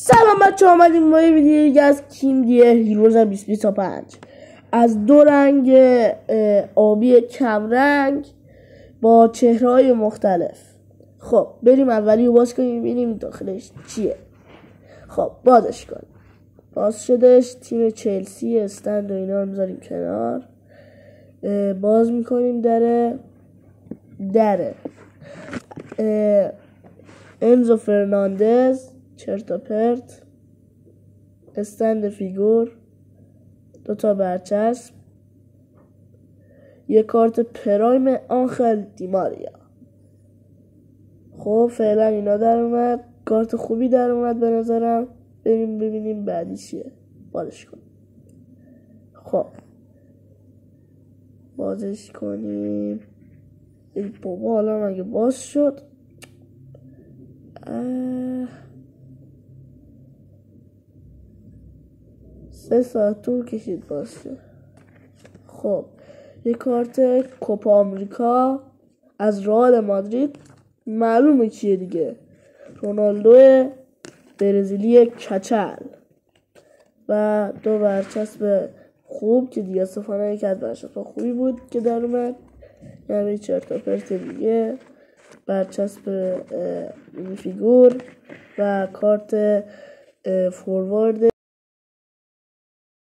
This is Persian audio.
سلام بچه ها، آمدیم با یه ویدیو دیگه از کیم دیه هیروز 2025 از دو رنگ آبی کمرنگ با چهره‌های مختلف. خب بریم اولی رو باز کنیم ببینیم داخلش چیه. خب بازش کنیم. باز شدش. تیم چلسی استند و اینا رو میذاریم کنار. باز میکنیم دره انزو فرناندز چرتا پرت، استند فیگور، دوتا برچسب، یه کارت پرایم آنخل دیماریا. خب فعلا اینا در اومد، کارت خوبی در اومد به نظرم. بریم ببینیم بعدی چیه. بازش کنیم. خب بازش کنیم. ای بابا حالا مگه باز شد؟ 3 ساعت طول کشید باز شد. خب یه کارت کوپا آمریکا از رئال مادرید، معلومه کیه دیگه، رونالدو برزیلی کچل و دو برچسب خوب که دیگه استفاده نکرد، برچسب خوبی بود که در اومد. یعنی چرتا پرت دیگه، برچسب فیگور و کارت فوروارد